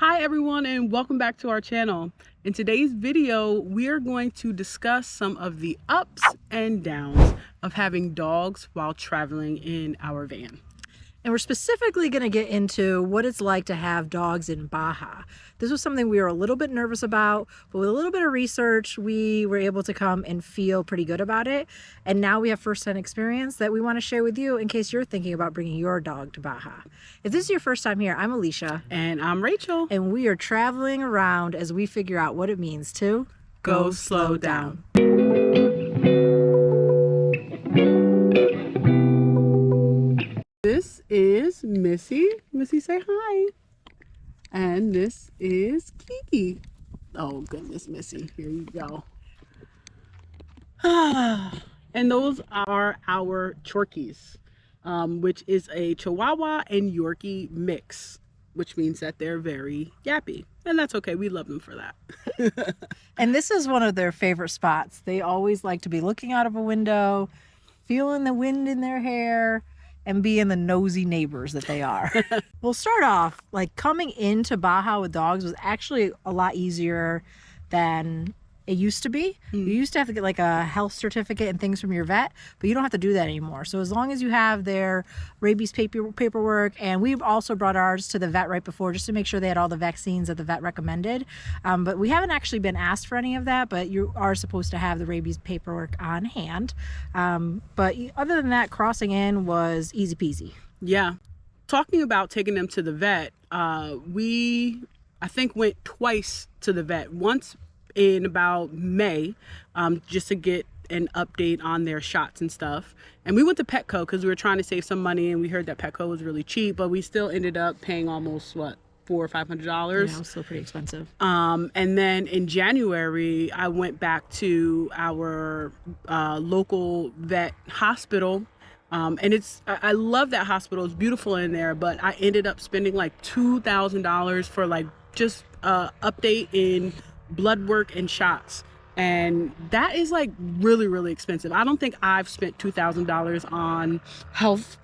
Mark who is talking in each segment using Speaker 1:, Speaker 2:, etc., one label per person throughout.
Speaker 1: Hi everyone, and welcome back to our channel. In today's video, we are going to discuss some of the ups and downs of having dogs while traveling in our van.
Speaker 2: And we're specifically going to get into what it's like to have dogs in Baja. This was something we were a little bit nervous about, but with a little bit of research, we were able to come and feel pretty good about it. And now we have first-hand experience that we want to share with you in case you're thinking about bringing your dog to Baja. If this is your first time here, I'm Alicia.
Speaker 1: And I'm Rachel.
Speaker 2: And we are traveling around as we figure out what it means to
Speaker 1: go slow down. This is Missy. Missy, say hi. And this is Kiki. Oh goodness, Missy, here you go. And those are our Chorkies, which is a Chihuahua and Yorkie mix, which means that they're very yappy. And that's okay, we love them for that.
Speaker 2: And this is one of their favorite spots. They always like to be looking out of a window, feeling the wind in their hair, and being the nosy neighbors that they are. We'll start off, like, coming into Baja with dogs was actually a lot easier than it used to be. You used to have to get like a health certificate and things from your vet, but you don't have to do that anymore. So as long as you have their rabies paperwork, and we've also brought ours to the vet right before just to make sure they had all the vaccines that the vet recommended. But we haven't actually been asked for any of that, but you are supposed to have the rabies paperwork on hand. But other than that, crossing in was easy peasy.
Speaker 1: Yeah. Talking about taking them to the vet, we, I think, went twice to the vet. Once in about May, just to get an update on their shots and stuff. And we went to Petco because we were trying to save some money, and we heard that Petco was really cheap, but we still ended up paying almost, what, $400 or $500?
Speaker 2: Yeah, it was still pretty expensive.
Speaker 1: And then in January, I went back to our local vet hospital. And I love that hospital. It's beautiful in there, but I ended up spending like $2,000 for like just update in blood work and shots, and that is like really expensive. I don't think I've spent $2,000 on health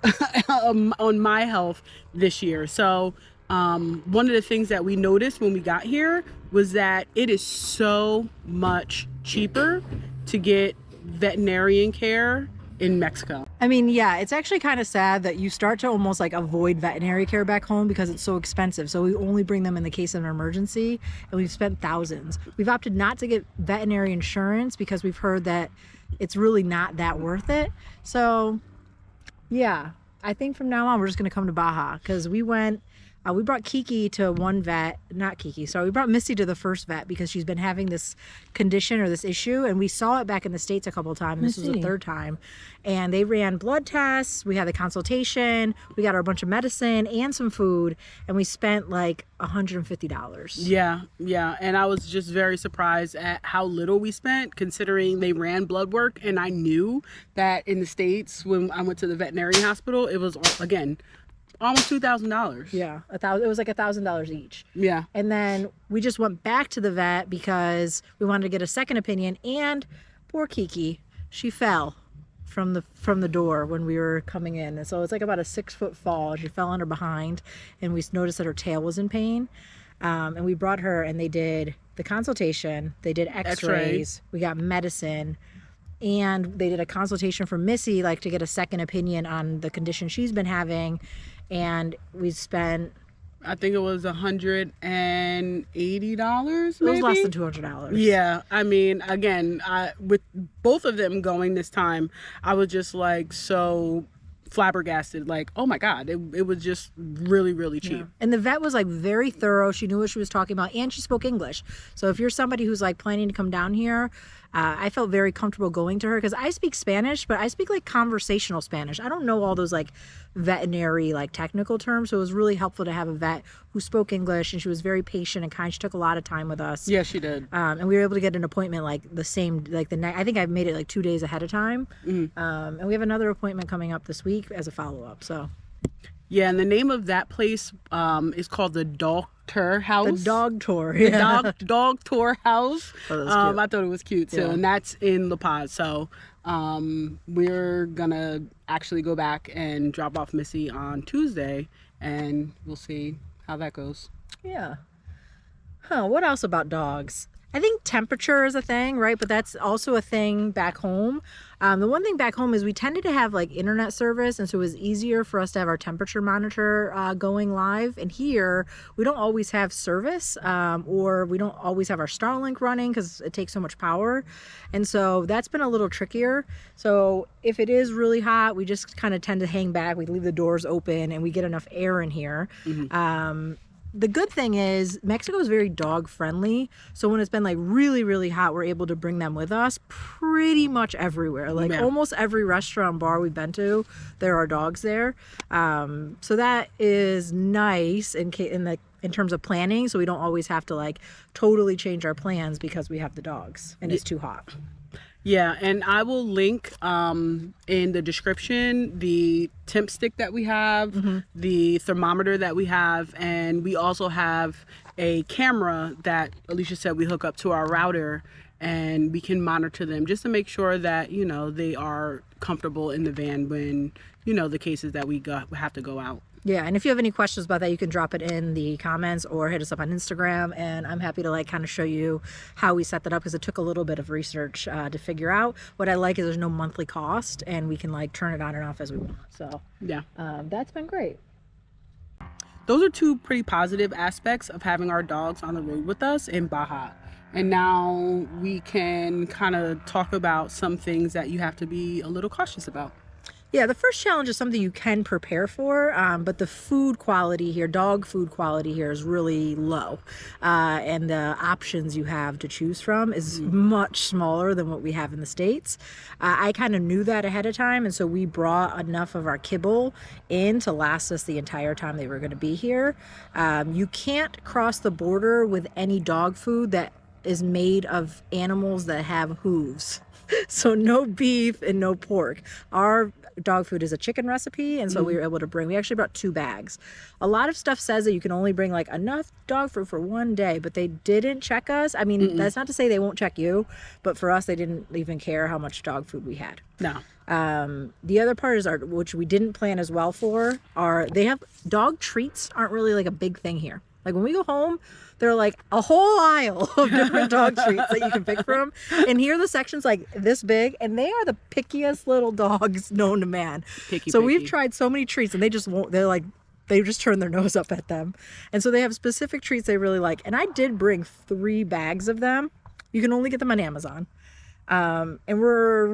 Speaker 1: on my health this year. So one of the things that we noticed when we got here was that it is so much cheaper to get veterinarian care in Mexico.
Speaker 2: I mean, yeah, it's actually kind of sad that you start to almost like avoid veterinary care back home because it's so expensive. So we only bring them in the case of an emergency, and we've spent thousands. We've opted not to get veterinary insurance because we've heard that it's really not that worth it. So yeah, I think from now on we're just going to come to Baja because we brought Kiki to one vet, not Kiki, sorry, we brought Missy to the first vet because she's been having this condition or this issue, and we saw it back in the States a couple of times. This was the third time. And they ran blood tests, we had the consultation, we got her a bunch of medicine and some food, and we spent like $150.
Speaker 1: Yeah, and I was just very surprised at how little we spent considering they ran blood work, and I knew that in the States when I went to the veterinary hospital, it was, again, almost $2,000.
Speaker 2: Yeah, it was like $1,000 each.
Speaker 1: Yeah.
Speaker 2: And then we just went back to the vet because we wanted to get a second opinion. And poor Kiki, she fell from the door when we were coming in. And so it's like about a 6-foot fall. She fell on her behind, and we noticed that her tail was in pain. And we brought her, and they did the consultation. They did X-rays. We got medicine. And they did a consultation for Missy, like to get a second opinion on the condition she's been having. And we spent,
Speaker 1: I think it was $180, maybe?
Speaker 2: It was less than $200.
Speaker 1: Yeah, I mean, again, with both of them going this time, I was just like so flabbergasted, like, oh my God, it was just really cheap.
Speaker 2: Yeah. And the vet was like very thorough. She knew what she was talking about, and she spoke English. So if you're somebody who's like planning to come down here, I felt very comfortable going to her because I speak Spanish, but I speak like conversational Spanish. I don't know all those like veterinary like technical terms, so it was really helpful to have a vet who spoke English, and she was very patient and kind. She took a lot of time with us.
Speaker 1: Yeah, she did.
Speaker 2: And we were able to get an appointment like the same, like the night. I think I made it like 2 days ahead of time. And we have another appointment coming up this week as a follow-up. So
Speaker 1: yeah, and the name of that place is called the Doctor House.
Speaker 2: The Dog Tour. Yeah.
Speaker 1: The dog Tour House.
Speaker 2: Oh,
Speaker 1: I thought it was cute too. Yeah. And that's in La Paz. So we're gonna actually go back and drop off Missy on Tuesday, and we'll see how that goes.
Speaker 2: Yeah. What else about dogs? I think temperature is a thing, right? But that's also a thing back home. The one thing back home is we tended to have like internet service, and so it was easier for us to have our temperature monitor going live. And here, we don't always have service, or we don't always have our Starlink running because it takes so much power. And so that's been a little trickier. So if it is really hot, we just kind of tend to hang back. We leave the doors open and we get enough air in here. The good thing is Mexico is very dog friendly. So when it's been like really, really hot, we're able to bring them with us pretty much everywhere. Like almost every restaurant, bar we've been to, there are dogs there. So that is nice in terms of planning. So we don't always have to like totally change our plans because we have the dogs and it's too hot.
Speaker 1: Yeah, and I will link in the description the temp stick that we have, the thermometer that we have, and we also have a camera that Alicia said we hook up to our router, and we can monitor them just to make sure that, you know, they are comfortable in the van when, you know, the cases that we have to go out.
Speaker 2: Yeah, and if you have any questions about that, you can drop it in the comments or hit us up on Instagram, and I'm happy to like kind of show you how we set that up because it took a little bit of research to figure out. What I like is there's no monthly cost, and we can like turn it on and off as we want. So
Speaker 1: yeah,
Speaker 2: that's been great.
Speaker 1: Those are two pretty positive aspects of having our dogs on the road with us in Baja. And now we can kind of talk about some things that you have to be a little cautious about.
Speaker 2: Yeah, the first challenge is something you can prepare for, but the food quality here, dog food quality here is really low. And the options you have to choose from is much smaller than what we have in the States. I kind of knew that ahead of time, and so we brought enough of our kibble in to last us the entire time they were going to be here. You can't cross the border with any dog food that is made of animals that have hooves. So no beef and no pork. Our dog food is a chicken recipe, and so we were able to we actually brought 2 bags. A lot of stuff says that you can only bring like enough dog food for one day, but they didn't check us. I mean, that's not to say they won't check you, but for us, they didn't even care how much dog food we had.
Speaker 1: No.
Speaker 2: The other part is which we didn't plan as well for, they have dog treats aren't really like a big thing here. Like when we go home, there are like a whole aisle of different dog treats that you can pick from. And here the section's like this big, and they are the pickiest little dogs known to man. Picky. We've tried so many treats and they just won't, they just turn their nose up at them. And so they have specific treats they really like. And I did bring 3 bags of them. You can only get them on Amazon. And we're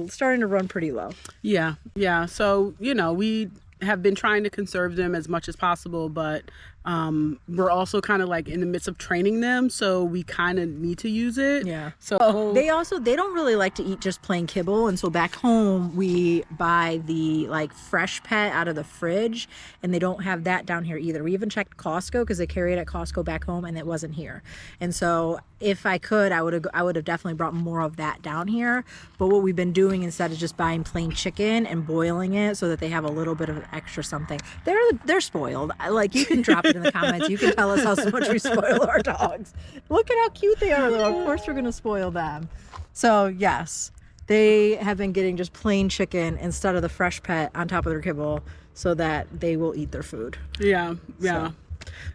Speaker 2: starting to run pretty low.
Speaker 1: Yeah. So, you know, we have been trying to conserve them as much as possible, but we're also kind of like in the midst of training them, so we kind of need to use it.
Speaker 2: Yeah.
Speaker 1: So
Speaker 2: they don't really like to eat just plain kibble, and so back home we buy the like fresh pet out of the fridge, and they don't have that down here either. We even checked Costco because they carry it at Costco back home, and it wasn't here. And so if I could, I would have definitely brought more of that down here. But what we've been doing instead is just buying plain chicken and boiling it so that they have a little bit of extra something. They're spoiled. Like, you can drop it in the comments. You can tell us how much we spoil our dogs. Look at how cute they are, though. Of course we're going to spoil them. So yes, they have been getting just plain chicken instead of the fresh pet on top of their kibble so that they will eat their food.
Speaker 1: Yeah.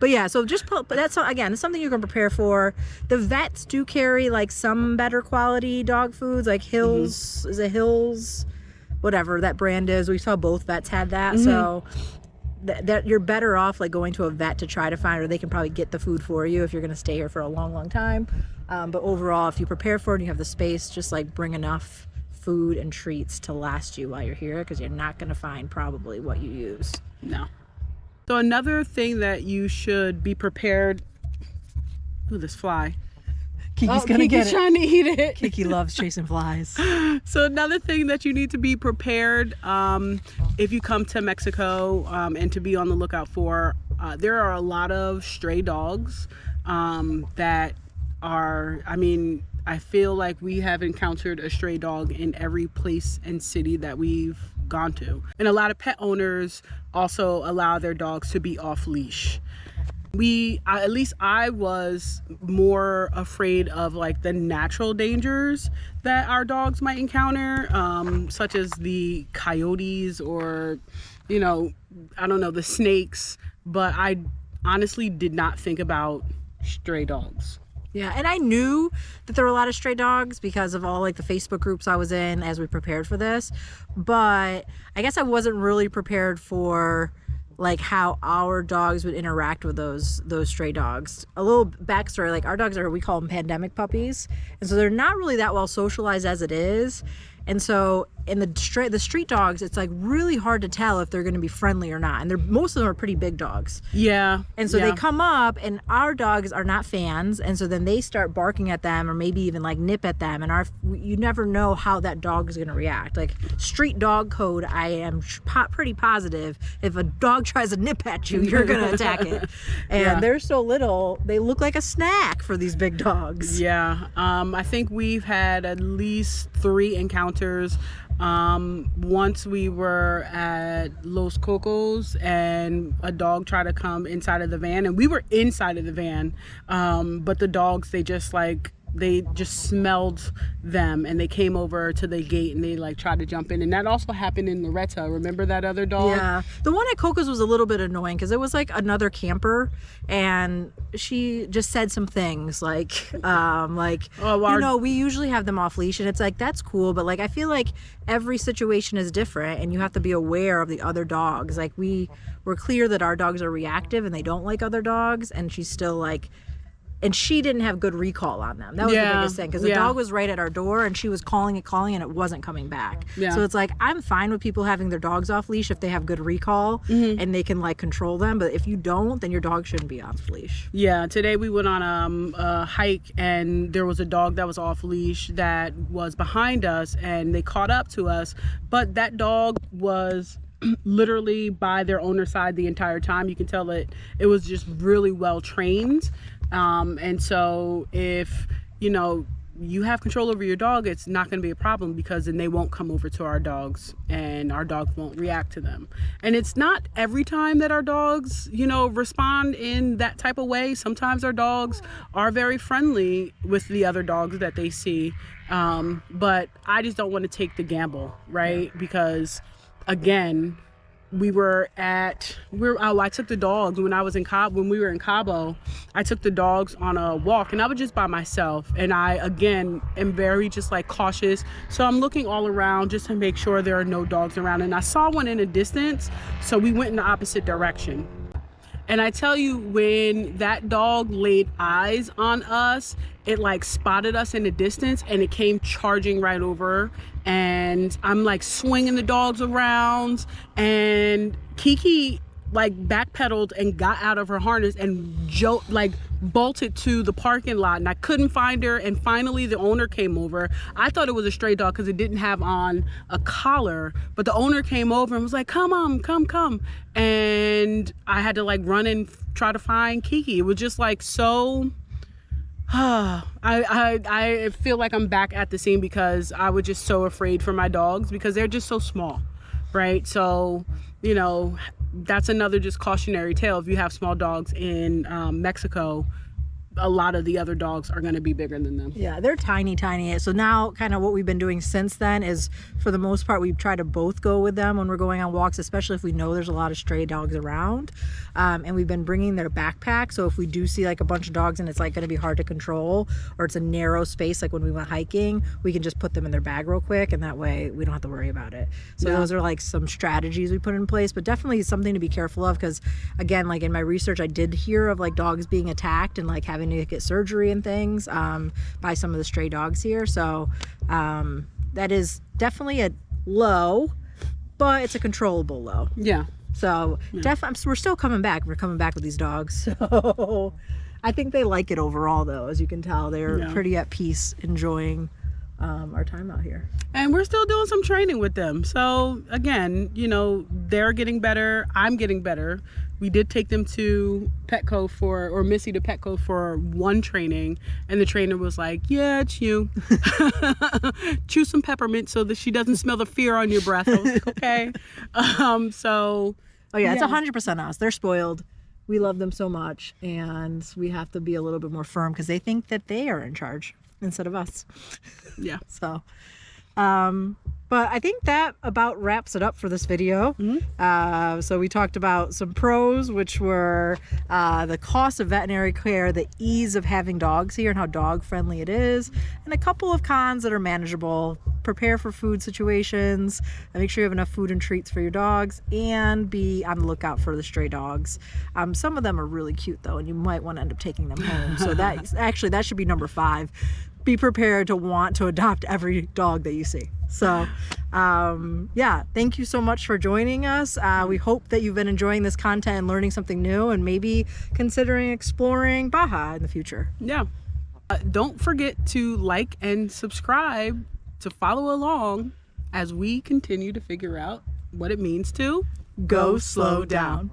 Speaker 2: But yeah, so but that's, again, it's something you can prepare for. The vets do carry like some better quality dog foods, like Hills, is it Hills? Whatever that brand is. We saw both vets had that. So that you're better off like going to a vet to try to find, or they can probably get the food for you if you're going to stay here for a long, long time. But overall, if you prepare for it and you have the space, just like bring enough food and treats to last you while you're here, because you're not going to find probably what you use.
Speaker 1: No. So another thing that you should be prepared. Ooh, this fly.
Speaker 2: Kiki's gonna get it.
Speaker 1: Trying to eat it.
Speaker 2: Kiki loves chasing flies.
Speaker 1: So another thing that you need to be prepared if you come to Mexico and to be on the lookout for, there are a lot of stray dogs that are, I feel like we have encountered a stray dog in every place and city that we've gone to. And a lot of pet owners also allow their dogs to be off leash. At least I was more afraid of like the natural dangers that our dogs might encounter, such as the coyotes or, I don't know, the snakes. But honestly did not think about stray dogs.
Speaker 2: Yeah, and I knew that there were a lot of stray dogs because of all like the Facebook groups I was in as we prepared for this, but I guess I wasn't really prepared for like how our dogs would interact with those stray dogs. A little backstory, like our dogs we call them pandemic puppies, and so they're not really that well socialized as it is. And so in the street dogs, it's like really hard to tell if they're going to be friendly or not. And most of them are pretty big dogs.
Speaker 1: Yeah.
Speaker 2: And so they come up, and our dogs are not fans, and so then they start barking at them, or maybe even like nip at them. And you never know how that dog is going to react. Like street dog code, I am pretty positive if a dog tries to nip at you, you're going to attack it. And they're so little, they look like a snack for these big dogs.
Speaker 1: Yeah. I think we've had at least 3 encounters. Once we were at Los Cocos and a dog tried to come inside of the van, and we were inside of the van, but the dogs, they just smelled them and they came over to the gate and they like tried to jump in. And that also happened in Loretta. Remember that other dog?
Speaker 2: Yeah. The one at Coco's was a little bit annoying because it was like another camper, and she just said some things like, we usually have them off leash, and it's like, that's cool, but like I feel like every situation is different and you have to be aware of the other dogs. Like we're clear that our dogs are reactive and they don't like other dogs, and she's still like, and she didn't have good recall on them. That was the biggest thing, because the dog was right at our door and she was calling and it wasn't coming back. So it's like, I'm fine with people having their dogs off leash if they have good recall and they can like control them, but if you don't, then your dog shouldn't be off leash.
Speaker 1: Yeah, today we went on a hike and there was a dog that was off leash that was behind us, and they caught up to us, but that dog was literally by their owner's side the entire time. You can tell that it was just really well trained. And so if you have control over your dog, it's not going to be a problem, because then they won't come over to our dogs and our dogs won't react to them. And it's not every time that our dogs respond in that type of way. Sometimes our dogs are very friendly with the other dogs that they see, but I just don't want to take the gamble, right? Because again, I took the dogs when we were in Cabo. I took the dogs on a walk, and I was just by myself, and I again am very just like cautious, so I'm looking all around just to make sure there are no dogs around, and I saw one in a distance, so we went in the opposite direction. And I tell you, when that dog laid eyes on us, it like spotted us in the distance and it came charging right over. And I'm like swinging the dogs around, and Kiki like backpedaled and got out of her harness and bolted to the parking lot, and I couldn't find her. And finally the owner came over. I thought it was a stray dog because it didn't have on a collar, but the owner came over and was like, come on, come. And I had to like run and try to find Kiki. It was just like so I feel like I'm back at the scene because I was just so afraid for my dogs because they're just so small, right? So that's another just cautionary tale. If you have small dogs in Mexico, a lot of the other dogs are going to be bigger than them.
Speaker 2: Yeah, they're tiny. So now kind of what we've been doing since then is, for the most part, we try to both go with them when we're going on walks, especially if we know there's a lot of stray dogs around. And we've been bringing their backpack, so if we do see like a bunch of dogs and it's like going to be hard to control, or it's a narrow space like when we went hiking, we can just put them in their bag real quick, and that way we don't have to worry about it. So those are like some strategies we put in place, but definitely something to be careful of, because again, like in my research, I did hear of like dogs being attacked and like having to get surgery and things by some of the stray dogs here. So that is definitely a low, but it's a controllable low.
Speaker 1: Yeah.
Speaker 2: So we're still coming back. We're coming back with these dogs. So I think they like it overall, though. As you can tell, they're pretty at peace, enjoying our time out here.
Speaker 1: And we're still doing some training with them. So again, they're getting better. I'm getting better. We did take them to Petco or Missy to Petco for one training, and the trainer was like, yeah, it's you. Chew some peppermint so that she doesn't smell the fear on your breath. I was like, okay.
Speaker 2: It's 100% us. They're spoiled. We love them so much, and we have to be a little bit more firm because they think that they are in charge instead of us.
Speaker 1: Yeah.
Speaker 2: So But I think that about wraps it up for this video. So we talked about some pros, which were the cost of veterinary care, the ease of having dogs here and how dog friendly it is, and a couple of cons that are manageable. Prepare for food situations, and make sure you have enough food and treats for your dogs, and be on the lookout for the stray dogs. Some of them are really cute though, and you might want to end up taking them home. So that should be number 5. Be prepared to want to adopt every dog that you see. So yeah, thank you so much for joining us. We hope that you've been enjoying this content and learning something new, and maybe considering exploring Baja in the future.
Speaker 1: Yeah. Don't forget to like and subscribe to follow along as we continue to figure out what it means to
Speaker 2: Go slow down.